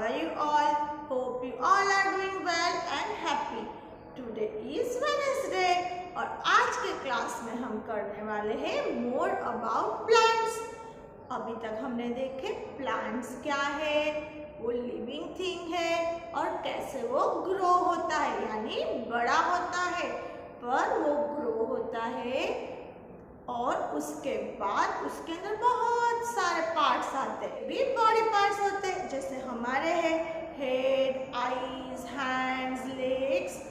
are you all? Hope you all are doing well and happy. Today is Wednesday और आज के class में हम करने वाले हैं मोर अबाउट प्लांट्स। अभी तक हमने देखे प्लांट्स क्या है, वो लिविंग थिंग है और कैसे वो ग्रो होता है, यानी बड़ा होता है। पर वो ग्रो होता है और उसके बाद उसके अंदर बहुत सारे पार्ट्स आते हैं, भी बॉडी पार्ट्स होते हैं, जैसे हमारे हैं head, eyes, hands, legs,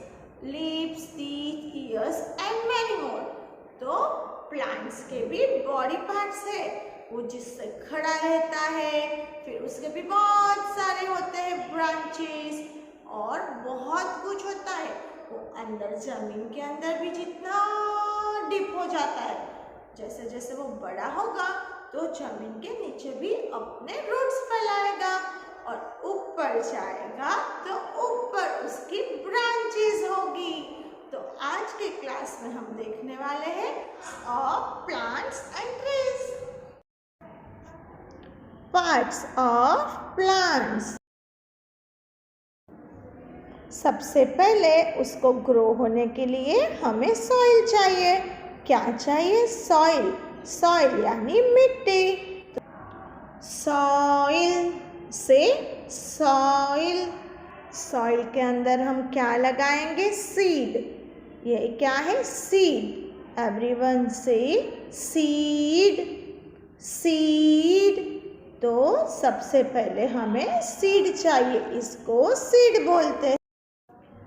lips, teeth, years and many more. तो प्लांट्स के भी बॉडी पार्ट्स है, वो जिससे खड़ा रहता है, फिर उसके भी बहुत सारे होते हैं ब्रांचेस और बहुत कुछ होता है। वो अंदर जमीन के अंदर भी जितना डीप हो जाता है, जैसे जैसे वो बड़ा होगा तो जमीन के नीचे भी अपने रूट्स फैलाएगा और ऊपर जाएगा तो ऊपर उसकी ब्रांचेस होगी। तो आज के क्लास में हम देखने वाले हैं of plants and trees. Parts of plants. सबसे पहले उसको ग्रो होने के लिए हमें सॉइल चाहिए। क्या चाहिए? सॉइल। सॉइल यानी मिट्टी। सॉइल से सॉइल, सॉइल के अंदर हम क्या लगाएंगे? सीड। ये क्या है? सीड। एवरीवन से सीड। सीड। तो सबसे पहले हमें सीड चाहिए, इसको सीड बोलते हैं।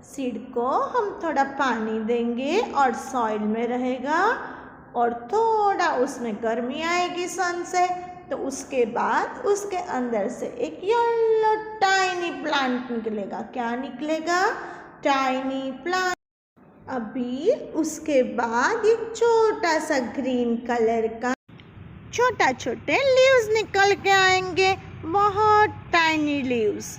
सीड को हम थोड़ा पानी देंगे और सॉइल में रहेगा और थोड़ा उसमें गर्मी आएगी सन से, तो उसके बाद उसके अंदर से एक येलो टाइनी प्लांट निकलेगा। क्या निकलेगा? Tiny plant. अभी उसके बाद एक छोटा सा ग्रीन कलर का छोटा छोटे लीव्स निकल के आएंगे, बहुत टाइनी लीव्स।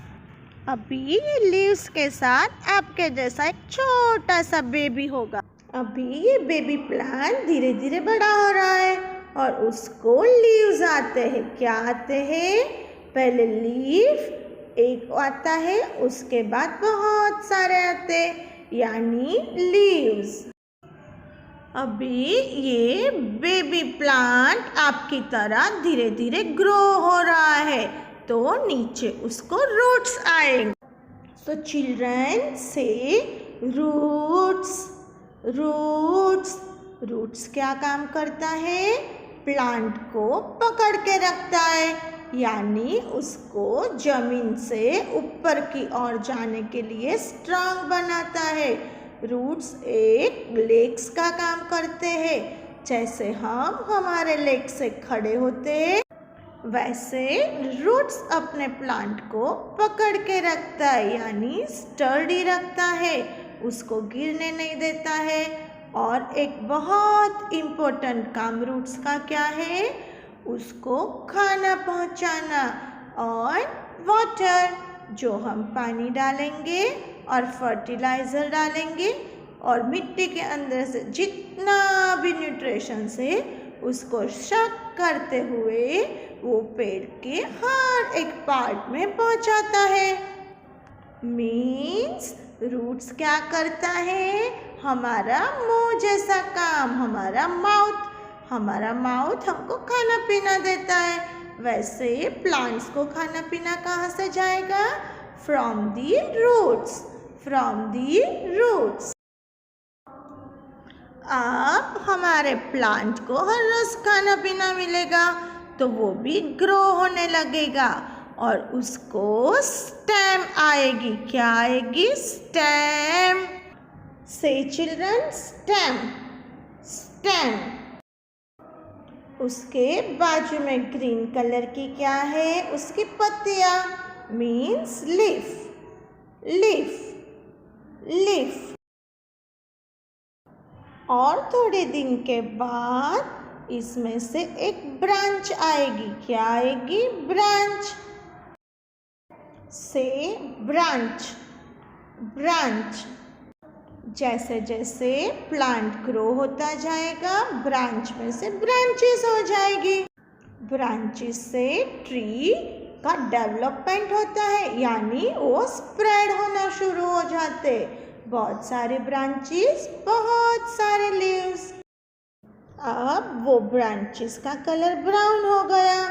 अभी ये लीव्स के साथ आपके जैसा एक छोटा सा बेबी होगा। अभी ये बेबी प्लांट धीरे धीरे बड़ा हो रहा है और उसको लीव्स आते हैं। क्या आते हैं? पहले लीफ एक आता है, उसके बाद बहुत सारे आते हैं, यानी लीव्स। अभी ये बेबी प्लांट आपकी तरह धीरे धीरे ग्रो हो रहा है, तो नीचे उसको रूट्स आएंगे। तो चिल्ड्रन से रूट्स। रूट्स। रूट्स क्या काम करता है? प्लांट को पकड़ के रखता है, यानी उसको जमीन से ऊपर की ओर जाने के लिए स्ट्रांग बनाता है। रूट्स एक लेग्स का काम करते हैं, जैसे हम हमारे लेग से खड़े होते हैं, वैसे रूट्स अपने प्लांट को पकड़ के रखता है, यानी स्टर्डी रखता है, उसको गिरने नहीं देता है। और एक बहुत इम्पोर्टेंट काम रूट्स का क्या है? उसको खाना पहुंचाना और वाटर, जो हम पानी डालेंगे और फर्टिलाइज़र डालेंगे और मिट्टी के अंदर से जितना भी न्यूट्रिशंस है उसको शक करते हुए वो पेड़ के हर एक पार्ट में पहुंचाता है। मीन्स रूट्स क्या करता है? हमारा मुंह जैसा काम, हमारा माउथ हमको खाना पीना देता है। वैसे प्लांट्स को खाना पीना कहाँ से जाएगा? From the roots. From the roots. अब हमारे प्लांट को हर रोज खाना पीना मिलेगा तो वो भी ग्रो होने लगेगा और उसको स्टेम आएगी। क्या आएगी? स्टेम। से चिल्ड्रन, स्टेम। स्टेम। उसके बाजू में ग्रीन कलर की क्या है? उसकी पत्तियां, मीन्स लीफ। लीफ। लीफ। और थोड़े दिन के बाद इसमें से एक ब्रांच आएगी। क्या आएगी? ब्रांच। से ब्रांच। ब्रांच। जैसे जैसे प्लांट ग्रो होता जाएगा, ब्रांच में से ब्रांचेस हो जाएगी। ब्रांचेस से ट्री का डेवलपमेंट होता है, यानी वो स्प्रेड होना शुरू हो जाते, बहुत सारे ब्रांचेस, बहुत सारे लीव्स। अब वो ब्रांचेस का कलर ब्राउन हो गया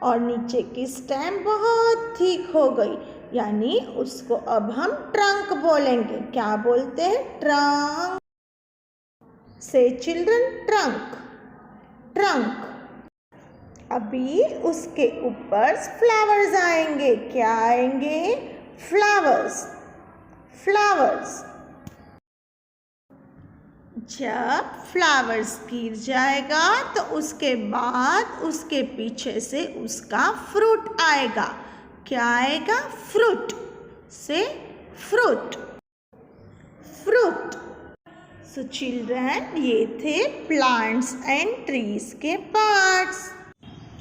और नीचे की स्टेम बहुत थिक हो गई, यानी उसको अब हम ट्रंक बोलेंगे। क्या बोलते हैं? ट्रंक। से चिल्ड्रन, ट्रंक, ट्रंक। अभी उसके ऊपर फ्लावर्स आएंगे। क्या आएंगे? Flowers, flowers. जब फ्लावर्स गिर जाएगा तो उसके बाद उसके पीछे से उसका फ्रूट आएगा। क्या आएगा? फ्रूट। से फ्रूट, फ्रूट। सो चिल्ड्रन, ये थे प्लांट्स एंड ट्रीज के parts.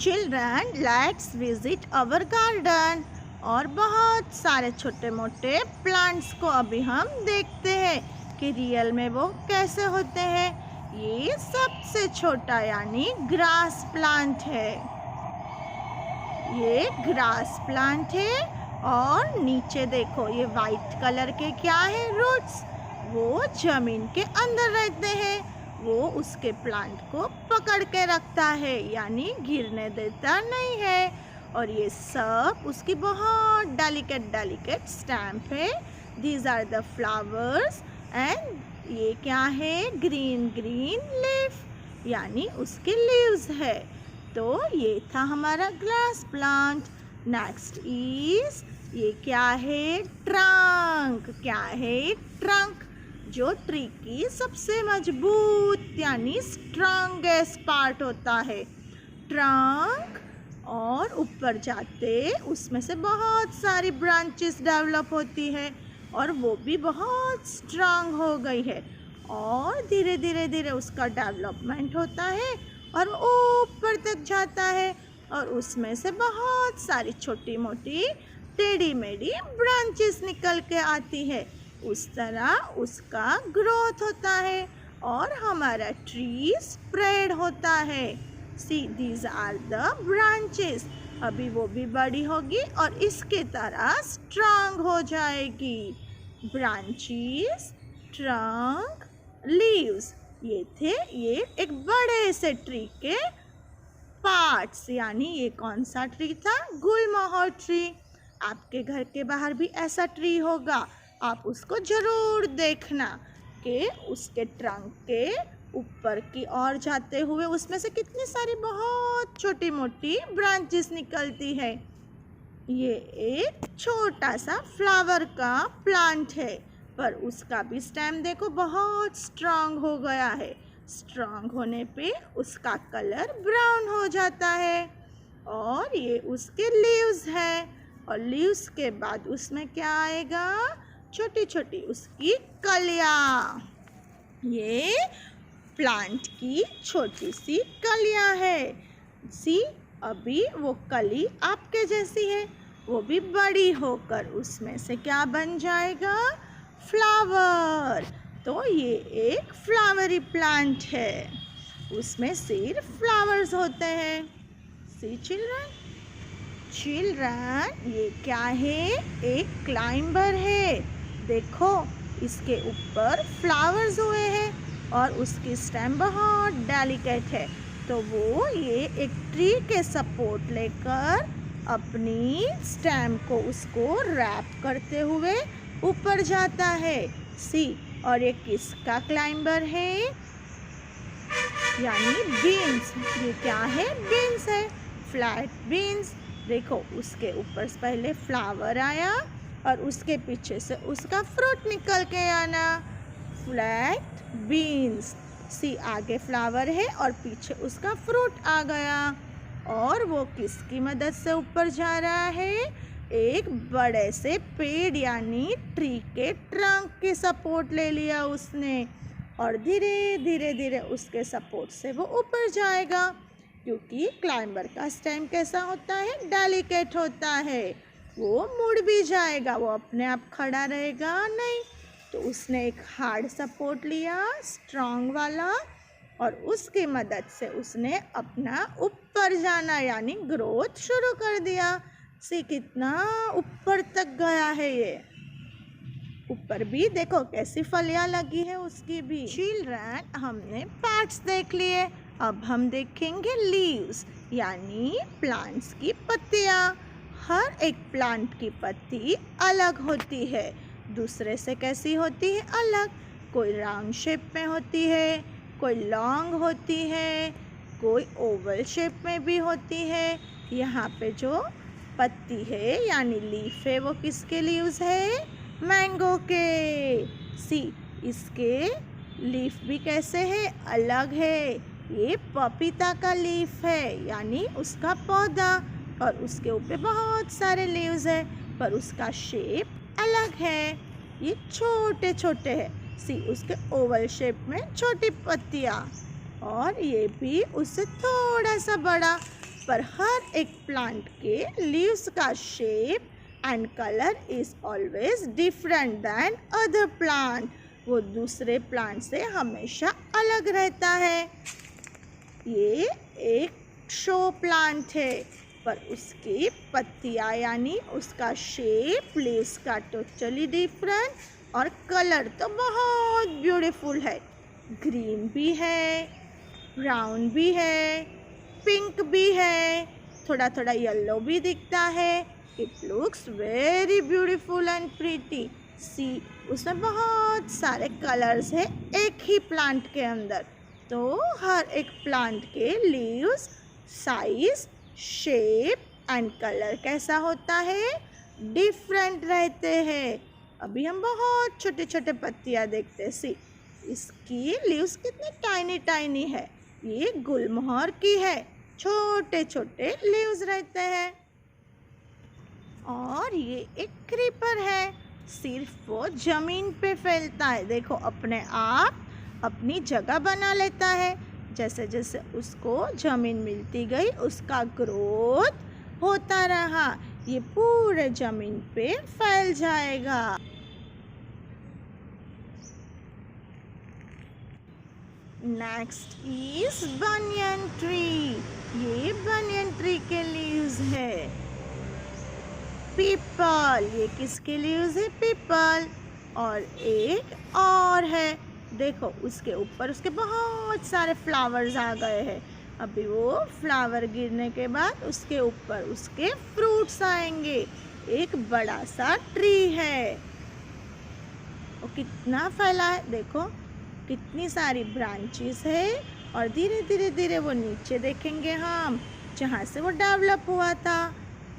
Children, let's visit our garden. और बहुत सारे छोटे मोटे प्लांट्स को अभी हम देखते हैं कि रियल में वो कैसे होते हैं। ये सबसे छोटा यानी ग्रास प्लांट है। ये ग्रास प्लांट है और नीचे देखो ये वाइट कलर के क्या है? रूट्स। वो जमीन के अंदर रहते हैं। वो उसके प्लांट को पकड़ के रखता है, यानी गिरने देता नहीं है। और ये सब उसकी बहुत डेलिकेट स्टैम्प है। These are the flowers and ये क्या है? ग्रीन लीफ, यानी उसके लीव्स है। तो ये था हमारा ग्रास प्लांट। नेक्स्ट इज, ये क्या है? ट्रंक। क्या है? ट्रंक, जो ट्री की सबसे मजबूत यानी स्ट्रॉन्गेस्ट पार्ट होता है। ट्रंक, और ऊपर जाते उसमें से बहुत सारी ब्रांचेस डेवलप होती है और वो भी बहुत स्ट्रांग हो गई है। और धीरे धीरे उसका डेवलपमेंट होता है और ऊपर तक जाता है और उसमें से बहुत सारी छोटी मोटी टेढ़ी मेढ़ी ब्रांचेस निकल के आती है। उस तरह उसका ग्रोथ होता है और हमारा ट्री स्प्रेड होता है। See, these are the branches. अभी वो भी बड़ी होगी और इसके तरह स्ट्रांग हो जाएगी। ब्रांचेस, ट्रंक, लीव्स, ये थे ये एक बड़े से ट्री के पार्ट्स। यानी ये कौन सा ट्री था? गुलमोहर ट्री। आपके घर के बाहर भी ऐसा ट्री होगा, आप उसको जरूर देखना कि उसके ट्रंक के ऊपर की ओर जाते हुए उसमें से कितनी सारी बहुत छोटी मोटी ब्रांचेस निकलती है। ये एक छोटा सा फ्लावर का प्लांट है, पर उसका भी स्टेम देखो बहुत स्ट्रांग हो गया है। स्ट्रांग होने पे उसका कलर ब्राउन हो जाता है। और ये उसके लीव्स है और लीव्स के बाद उसमें क्या आएगा? छोटी छोटी उसकी कलियां। ये प्लांट की छोटी सी कलियां है। सी, अभी वो कली आपके जैसी है, वो भी बड़ी होकर उसमें से क्या बन जाएगा? फ्लावर। तो ये एक फ्लावरी प्लांट है, उसमें सिर्फ फ्लावर्स होते हैं। सी चिल्ड्रन, चिल्ड्रन, ये क्या है? एक क्लाइंबर है। देखो इसके ऊपर फ्लावर्स हुए हैं और उसकी स्टेम बहुत डेलिकेट है। तो वो ये एक ट्री के सपोर्ट लेकर अपनी स्टेम को उसको रैप करते हुए ऊपर जाता है। सी, और ये किसका क्लाइंबर है? यानी बीन्स। ये क्या है? बीन्स है, फ्लैट बीन्स। देखो उसके ऊपर पहले फ्लावर आया और उसके पीछे से उसका फ्रूट निकल के आना। Flat beans. सी, आगे फ्लावर है और पीछे उसका फ्रूट आ गया। और वो किसकी मदद से ऊपर जा रहा है? एक बड़े से पेड़ यानी ट्री के ट्रंक की सपोर्ट ले लिया उसने और धीरे धीरे उसके सपोर्ट से वो ऊपर जाएगा। क्योंकि क्लाइंबर का स्टेम कैसा होता है? डेलिकेट होता है। वो मुड़ भी जाएगा, वो अपने आप खड़ा रहेगा नहीं। तो उसने एक हार्ड सपोर्ट लिया, स्ट्रॉन्ग वाला, और उसकी मदद से उसने अपना ऊपर जाना यानी ग्रोथ शुरू कर दिया। सी कितना ऊपर तक गया है ये। ऊपर भी देखो कैसी फलियां लगी है उसकी भी। चिल्ड्रन, हमने पार्ट्स देख लिए, अब हम देखेंगे लीव्स यानी प्लांट्स की पत्तियां। हर एक प्लांट की पत्ती अलग होती है, दूसरे से कैसी होती है? अलग। कोई राउंड शेप में होती है, कोई लॉन्ग होती है, कोई ओवल शेप में भी होती है। यहाँ पे जो पत्ती है यानी लीफ है वो किसके लीव्स है? मैंगो के। सी, इसके लीफ भी कैसे है? अलग है। ये पपीता का लीफ है यानी उसका पौधा, और उसके ऊपर बहुत सारे लीव्स है पर उसका शेप अलग है। ये छोटे छोटे है। सी, उसके ओवल शेप में छोटी पत्तियाँ, और ये भी उससे थोड़ा सा बड़ा। पर हर एक प्लांट के लीव्स का shape and colour is always different than other plant. वो दूसरे प्लांट से हमेशा अलग रहता है। ये एक शो प्लांट है पर उसकी पत्तियाँ यानी उसका शेप लीव्स का टोटली डिफरेंट, और कलर तो बहुत ब्यूटीफुल है। ग्रीन भी है, ब्राउन भी है, पिंक भी है, थोड़ा थोड़ा येलो भी दिखता है। It looks very beautiful and pretty. See, उसमें बहुत सारे कलर्स है एक ही प्लांट के अंदर। तो हर एक प्लांट के leaves, size, shape and colour कैसा होता है? डिफरेंट रहते हैं। अभी हम बहुत छोटे छोटे पत्तियाँ देखते हैं। सी, इसकी लीव्स कितनी टाइनी टाइनी है। ये गुलमोहर की है, छोटे छोटे लीव्स रहते हैं। और ये एक क्रीपर है, सिर्फ वो जमीन पे फैलता है। देखो अपने आप अपनी जगह बना लेता है। जैसे जैसे उसको जमीन मिलती गई उसका ग्रोथ होता रहा, ये पूरे जमीन पे फैल जाएगा। Next is banyan tree. ये बनियन ट्री के लीव्स है। पीपल, ये किसके लीव्स है? पीपल। और एक और है, देखो उसके ऊपर उसके बहुत सारे फ्लावर्स आ गए हैं। अभी वो फ्लावर गिरने के बाद उसके ऊपर उसके फ्रूट्स आएंगे। एक बड़ा सा ट्री है, वो कितना फैला है, देखो कितनी सारी ब्रांचेस है। और धीरे धीरे धीरे वो नीचे देखेंगे हम जहाँ से वो डेवलप हुआ था,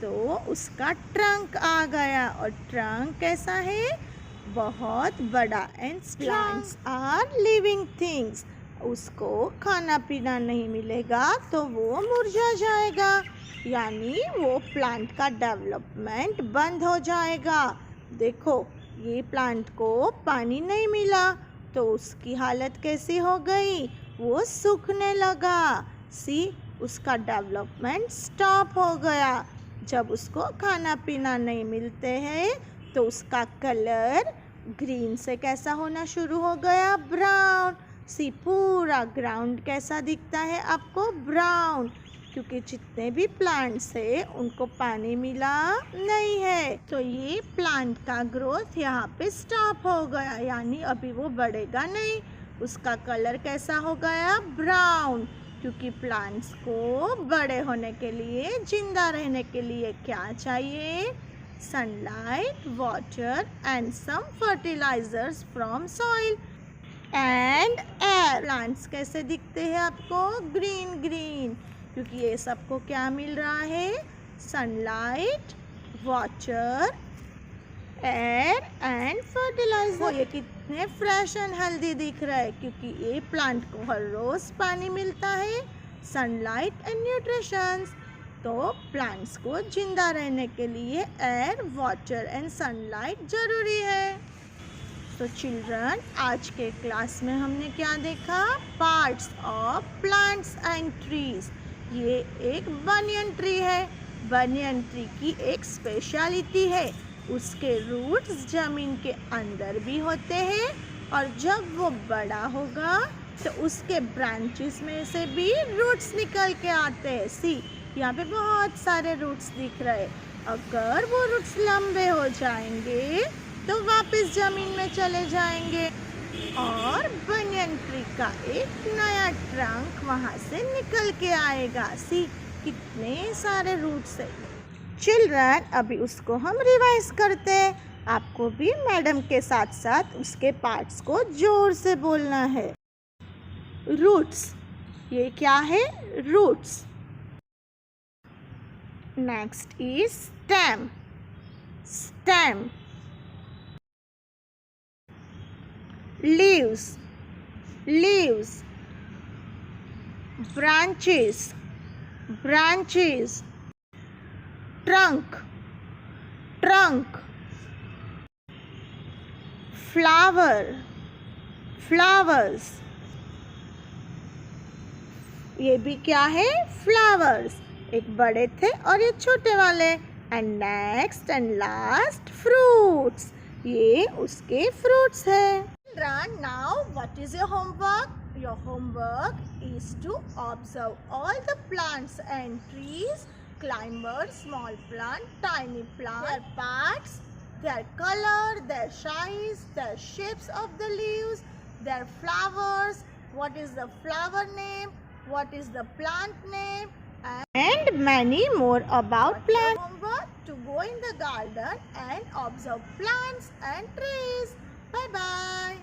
तो उसका ट्रंक आ गया। और ट्रंक कैसा है? बहुत बड़ा। And plants are living things. उसको खाना पीना नहीं मिलेगा तो वो मुरझा जाएगा, यानी वो प्लांट का डेवलपमेंट बंद हो जाएगा। देखो ये प्लांट को पानी नहीं मिला तो उसकी हालत कैसी हो गई? वो सूखने लगा। सी, उसका डेवलपमेंट स्टॉप हो गया। जब उसको खाना पीना नहीं मिलते हैं तो उसका कलर ग्रीन से कैसा होना शुरू हो गया? ब्राउन। सी, पूरा ग्राउंड कैसा दिखता है आपको? ब्राउन, क्योंकि जितने भी प्लांट्स है उनको पानी मिला नहीं है, तो ये प्लांट का ग्रोथ यहाँ पे स्टॉप हो गया, यानी अभी वो बढ़ेगा नहीं। उसका कलर कैसा हो गया? ब्राउन, क्योंकि प्लांट्स को बड़े होने के लिए, जिंदा रहने के लिए क्या चाहिए? Sunlight, water and some fertilisers from soil and air. Plants कैसे दिखते हैं आपको? ग्रीन ग्रीन, क्योंकि ये सबको क्या मिल रहा है? Sunlight, water, air and fertiliser. ये कितने फ्रेश एंड हेल्दी दिख रहा है, क्योंकि ये प्लांट को हर रोज पानी मिलता है, सनलाइट एंड न्यूट्रिशंस। तो प्लांट्स को जिंदा रहने के लिए एयर, वाटर एंड सनलाइट जरूरी है। तो चिल्ड्रन, आज के क्लास में हमने क्या देखा? Parts of plants and trees. ये एक बनियन ट्री है। बनियन ट्री की एक स्पेशलिटी है, उसके रूट्स जमीन के अंदर भी होते हैं, और जब वो बड़ा होगा तो उसके ब्रांचेस में से भी रूट्स निकल के आते हैं। सी, यहाँ पे बहुत सारे रूट्स दिख रहे हैं, अगर वो रूट्स लंबे हो जाएंगे तो वापस जमीन में चले जाएंगे और बनियन ट्री का एक नया ट्रंक वहाँ से निकल के आएगा। सी कितने सारे रूट्स है। चिल्ड्रन अभी उसको हम रिवाइज करते हैं। आपको भी मैडम के साथ साथ उसके पार्ट्स को जोर से बोलना है। रूट्स, ये क्या है? Roots. Next is stem. Stem. Leaves, leaves. branches, branches. Trunk, trunk. Flower, flowers. ये भी क्या है? फ्लावर्स। एक बड़े थे और ये छोटे वाले। And next and last fruits, ये उसके फ्रूट्स है। Now what is your homework? Your homework is to observe all the plants and trees, climbers, small plant, tiny plant, their parts, their color, their size, their shapes of the leaves, their flowers, what is the flower name, what is the plant name, and many more about plants. Homework to go in the garden and observe plants and trees. Bye bye.